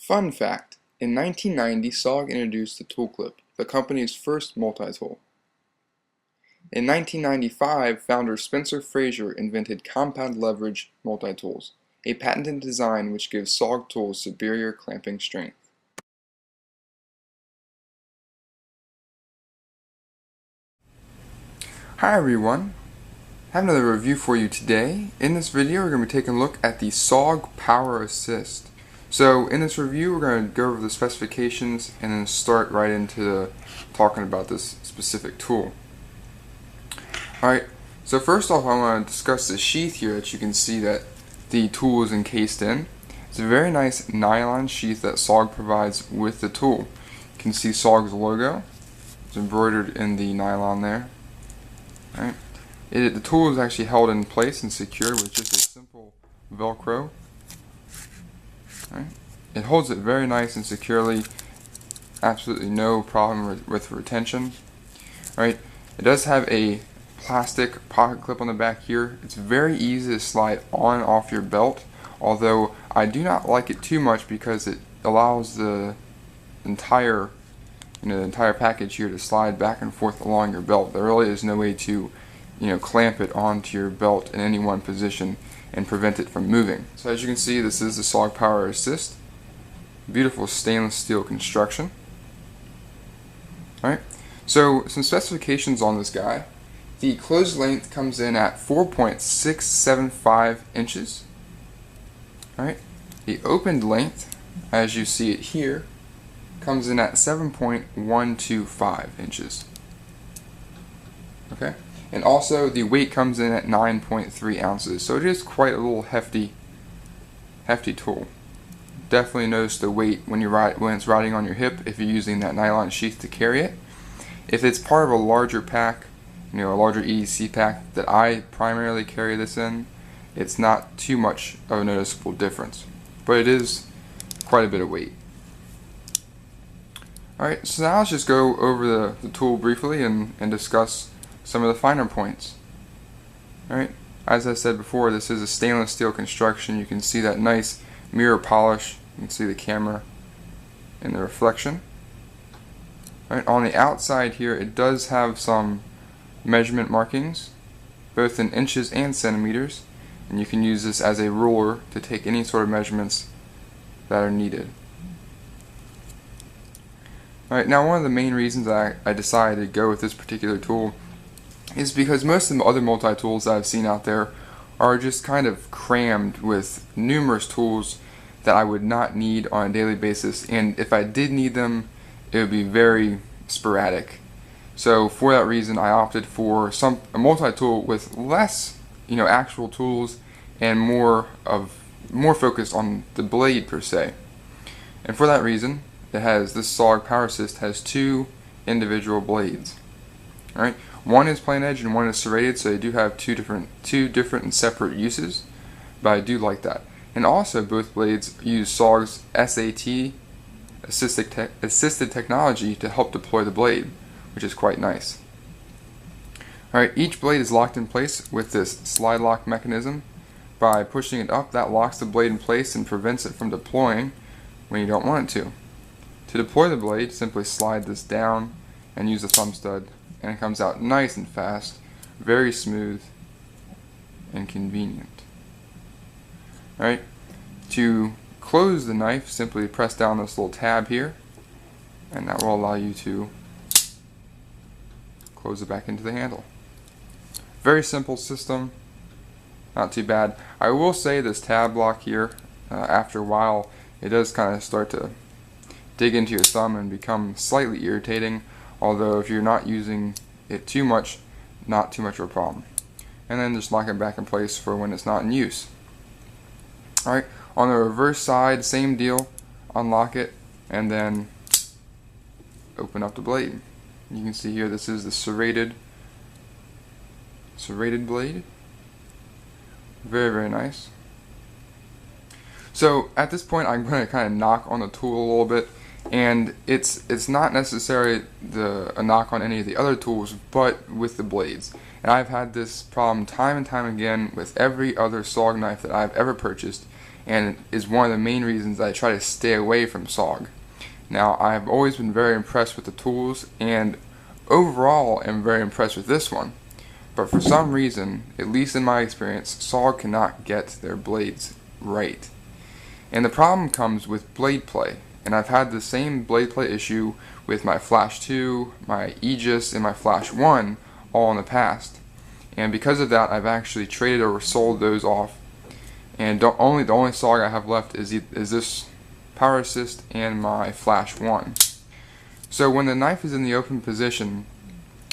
Fun fact: in 1990, SOG introduced the tool clip, the company's first multi-tool. In 1995, founder Spencer Frazier invented compound leverage multi-tools, a patented design which gives SOG tools superior clamping strength. Hi everyone, I have another review for you today. In this video we're going to be taking a look at the SOG Power Assist. So in this review we're going to go over the specifications and then start right into talking about this specific tool. Alright, so first off I want to discuss the sheath here that you can see that the tool is encased in. It's a very nice nylon sheath that SOG provides with the tool. You can see SOG's logo. It's embroidered in the nylon there. Alright. The tool is actually held in place and secured with just a simple Velcro. Right. It holds it very nice and securely. Absolutely no problem with retention. Right. It does have a plastic pocket clip on the back here. It's very easy to slide on and off your belt, although I do not like it too much because it allows the entire package here to slide back and forth along your belt. There really is no way to clamp it onto your belt in any one position and prevent it from moving. So as you can see, this is the SOG Power Assist. Beautiful stainless steel construction. Alright, so some specifications on this guy. The closed length comes in at 4.675 inches. Alright, the opened length, as you see it here, comes in at 7.125 inches. Okay, and also the weight comes in at 9.3 ounces, so it is quite a little hefty tool. Definitely notice the weight when it's riding on your hip if you're using that nylon sheath to carry it. If it's part of a larger pack, a larger EDC pack that I primarily carry this in, it's not too much of a noticeable difference, but it is quite a bit of weight. Alright, so now let's just go over the tool briefly and discuss some of the finer points. Alright, as I said before, this is a stainless steel construction. You can see that nice mirror polish. You can see the camera and the reflection. Alright, on the outside here it does have some measurement markings, both in inches and centimeters, and you can use this as a ruler to take any sort of measurements that are needed. Alright, now one of the main reasons I decided to go with this particular tool is because most of the other multi-tools that I've seen out there are just kind of crammed with numerous tools that I would not need on a daily basis, and if I did need them, it would be very sporadic. So for that reason I opted for a multi-tool with less actual tools and more focused on the blade per se. And for that reason, this SOG Power Assist has two individual blades. Alright, one is plain edge and one is serrated, so they do have two different and separate uses, but I do like that. And also both blades use SOG's SAT assisted technology to help deploy the blade, which is quite nice. Alright, each blade is locked in place with this slide lock mechanism. By pushing it up, that locks the blade in place and prevents it from deploying when you don't want it to. To deploy the blade, simply slide this down and use the thumb stud, and it comes out nice and fast, very smooth and convenient. Alright, to close the knife, simply press down this little tab here, and that will allow you to close it back into the handle. Very simple system, not too bad. I will say this tab lock here, after a while, it does kind of start to dig into your thumb and become slightly irritating, although if you're not using it too much, not too much of a problem. And then just lock it back in place for when it's not in use. Alright, on the reverse side, same deal. Unlock it and then open up the blade. You can see here this is the serrated blade. Very, very nice. So at this point I'm going to kind of knock on the tool a little bit, and it's not necessarily a knock on any of the other tools, but with the blades. And I've had this problem time and time again with every other SOG knife that I've ever purchased, and is one of the main reasons I try to stay away from SOG. Now, I've always been very impressed with the tools, and overall am very impressed with this one. But for some reason, at least in my experience, SOG cannot get their blades right. And the problem comes with blade play. And I've had the same blade play issue with my Flash 2, my Aegis, and my Flash 1 all in the past. And because of that, I've actually traded or sold those off. And the only SOG I have left is this Power Assist and my Flash 1. So when the knife is in the open position,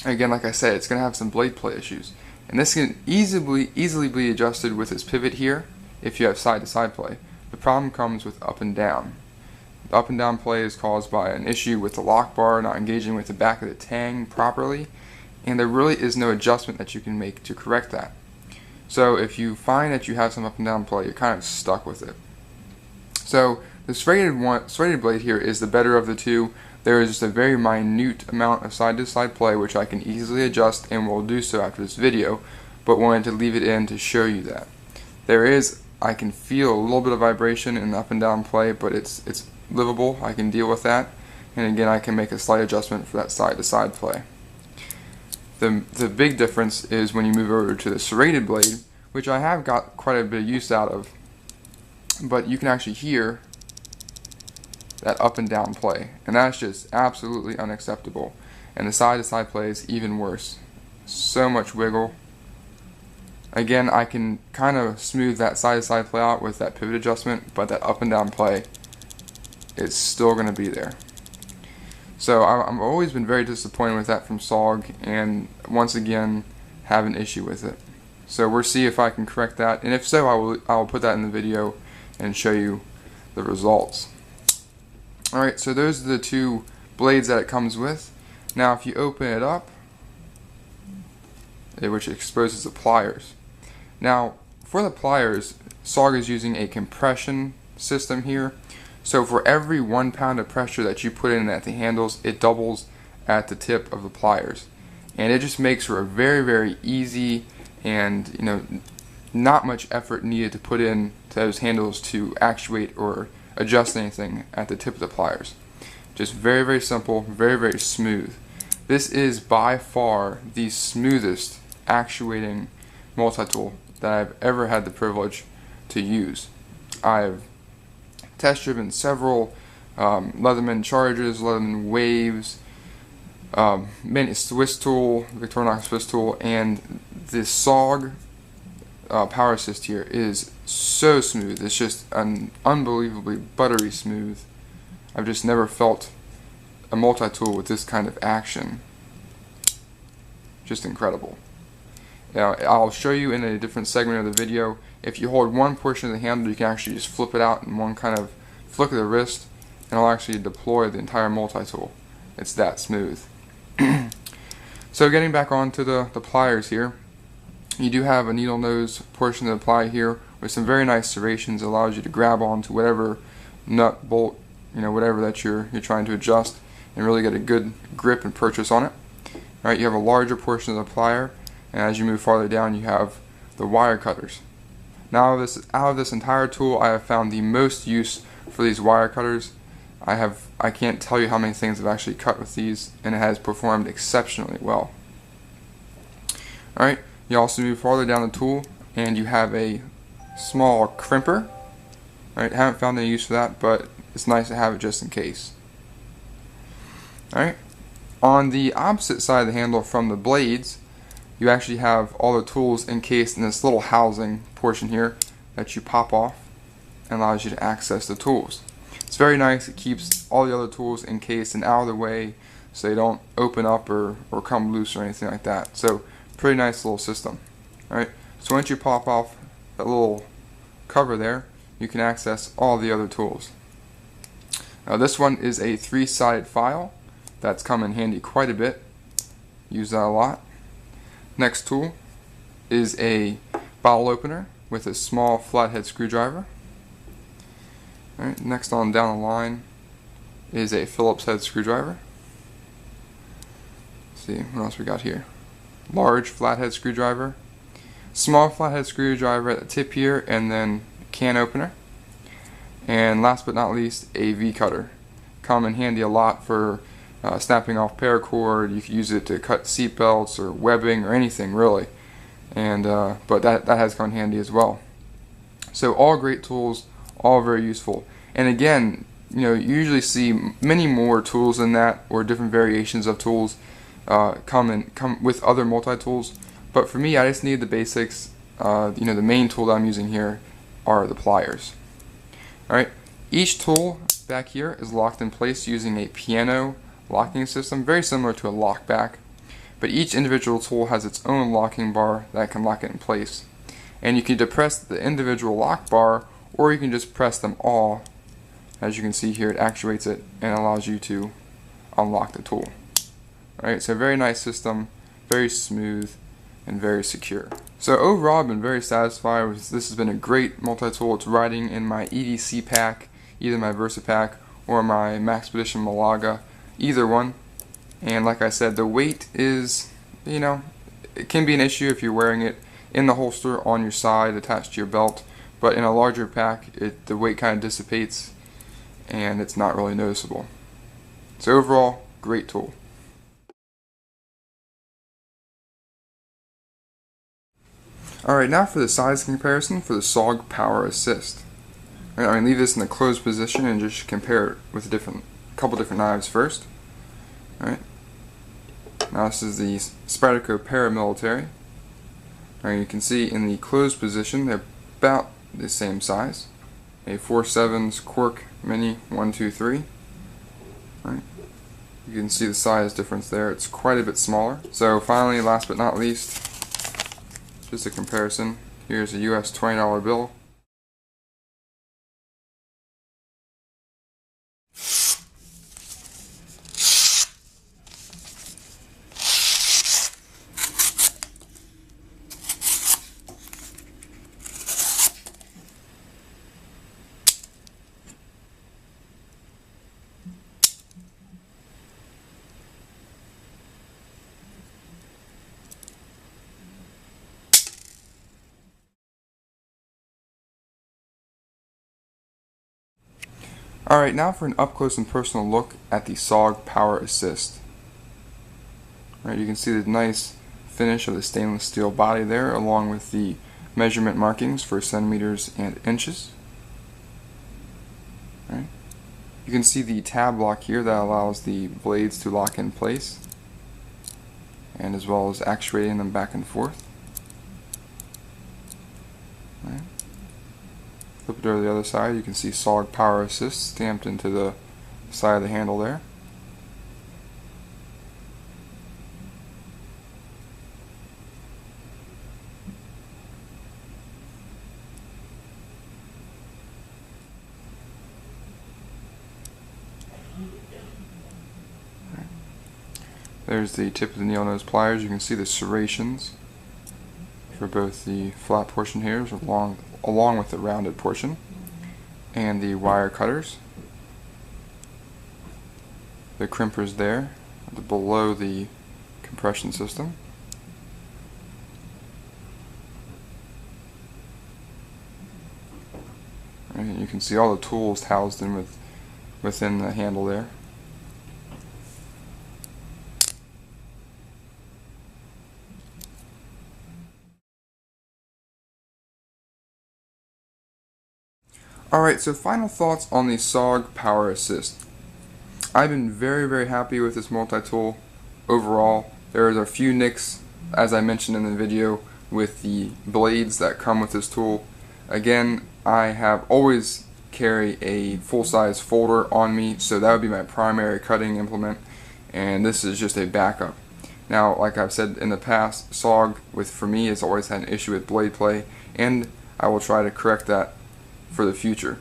again, like I said, it's going to have some blade play issues. And this can easily be adjusted with this pivot here if you have side-to-side play. The problem comes with up and down. The up and down play is caused by an issue with the lock bar not engaging with the back of the tang properly, and there really is no adjustment that you can make to correct that. So if you find that you have some up and down play, you're kind of stuck with it. So the serrated blade here is the better of the two. There is just a very minute amount of side-to-side play which I can easily adjust, and will do so after this video, but wanted to leave it in to show you that. I can feel a little bit of vibration in the up and down play, but it's livable. I can deal with that, and again, I can make a slight adjustment for that side-to-side play. The big difference is when you move over to the serrated blade, which I have got quite a bit of use out of, but you can actually hear that up and down play, and that's just absolutely unacceptable. And the side-to-side play is even worse. So much wiggle. Again, I can kind of smooth that side-to-side play out with that pivot adjustment, but that up and down play is still going to be there. So I've always been very disappointed with that from SOG, and once again have an issue with it. So we'll see if I can correct that, and if so, I will put that in the video and show you the results. Alright, so those are the two blades that it comes with. Now if you open it up, which exposes the pliers. Now for the pliers, SOG is using a compression system here. So for every 1 pound of pressure that you put in at the handles, it doubles at the tip of the pliers. And it just makes for a very, very easy and not much effort needed to put in to those handles to actuate or adjust anything at the tip of the pliers. Just very, very simple, very, very smooth. This is by far the smoothest actuating multi-tool that I've ever had the privilege to use. I've test driven several Leatherman charges, Leatherman waves, many Swiss tool, Victorinox Swiss tool, and this SOG Power Assist here is so smooth. It's just an unbelievably buttery smooth. I've just never felt a multi-tool with this kind of action. Just incredible. Now, I'll show you in a different segment of the video. If you hold one portion of the handle, you can actually just flip it out in one kind of flick of the wrist, and it'll actually deploy the entire multi-tool. It's that smooth. So getting back onto the pliers here, you do have a needle nose portion of the ply here with some very nice serrations that allows you to grab onto whatever nut, bolt, whatever that you're trying to adjust, and really get a good grip and purchase on it. Alright, you have a larger portion of the plier, and as you move farther down, you have the wire cutters. Now, out of this entire tool, I have found the most use for these wire cutters. I can't tell you how many things I've actually cut with these, and it has performed exceptionally well. Alright, you also move farther down the tool, and you have a small crimper. Alright, haven't found any use for that, but it's nice to have it just in case. Alright, on the opposite side of the handle from the blades, you actually have all the tools encased in this little housing portion here that you pop off and allows you to access the tools. It's very nice. It keeps all the other tools encased and out of the way so they don't open up or come loose or anything like that. So pretty nice little system. Alright, so once you pop off that little cover there, you can access all the other tools. Now this one is a 3-sided file. That's come in handy quite a bit. Use that a lot. Next tool is a bottle opener with a small flathead screwdriver. Alright, next on down the line is a Phillips head screwdriver. Let's see what else we got here. Large flathead screwdriver, small flathead screwdriver at the tip here, and then can opener. And last but not least, a V-cutter. Come in handy a lot for snapping off paracord. You can use it to cut seat belts or webbing or anything really. And but that has come in handy as well. So all great tools, all very useful. And again, you usually see many more tools than that, or different variations of tools come with other multi-tools. But for me, I just need the basics. The main tool that I'm using here are the pliers. Alright, each tool back here is locked in place using a piano locking system, very similar to a lockback. But each individual tool has its own locking bar that can lock it in place. And you can depress the individual lock bar, or you can just press them all. As you can see here, it actuates it and allows you to unlock the tool. Alright, so very nice system, very smooth, and very secure. So overall, I've been very satisfied with this. Has been a great multi-tool. It's riding in my EDC pack, either my Versa pack or my Maxpedition Malaga, either one. And like I said, the weight is, it can be an issue if you're wearing it in the holster on your side attached to your belt, but in a larger pack, the weight kind of dissipates and it's not really noticeable. So overall, great tool. Alright, now for the size comparison for the SOG Power Assist. I'm going to leave this in the closed position and just compare it with a couple different knives first. Alright, now this is the Spyderco Paramilitary. Alright, you can see in the closed position they're about the same size. A 4/7 Cork Mini 123. Alright, you can see the size difference there. It's quite a bit smaller. So finally, last but not least, just a comparison. Here's a US $20 bill. Alright, now for an up close and personal look at the SOG Power Assist. Alright, you can see the nice finish of the stainless steel body there, along with the measurement markings for centimeters and inches. Alright. You can see the tab lock here that allows the blades to lock in place, and as well as actuating them back and forth. Alright. Flip it over to the other side, you can see SOG Power Assist stamped into the side of the handle there. There's the tip of the needle nose pliers. You can see the serrations for both the flat portion here along with the rounded portion, and the wire cutters. The crimpers there below the compression system. And you can see all the tools housed in within the handle there. Alright, so final thoughts on the SOG Power Assist. I've been very happy with this multi-tool overall. There are a few nicks, as I mentioned in the video, with the blades that come with this tool. Again, I have always carry a full-size folder on me, so that would be my primary cutting implement, and this is just a backup. Now, like I've said in the past, SOG for me has always had an issue with blade play, and I will try to correct that for the future.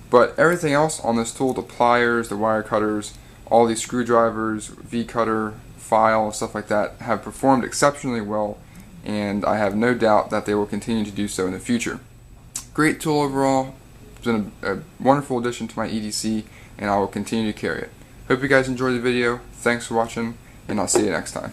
But everything else on this tool, the pliers, the wire cutters, all these screwdrivers, V-cutter, file, stuff like that, have performed exceptionally well, and I have no doubt that they will continue to do so in the future. Great tool overall. It's been a wonderful addition to my EDC, and I will continue to carry it. Hope you guys enjoyed the video. Thanks for watching, and I'll see you next time.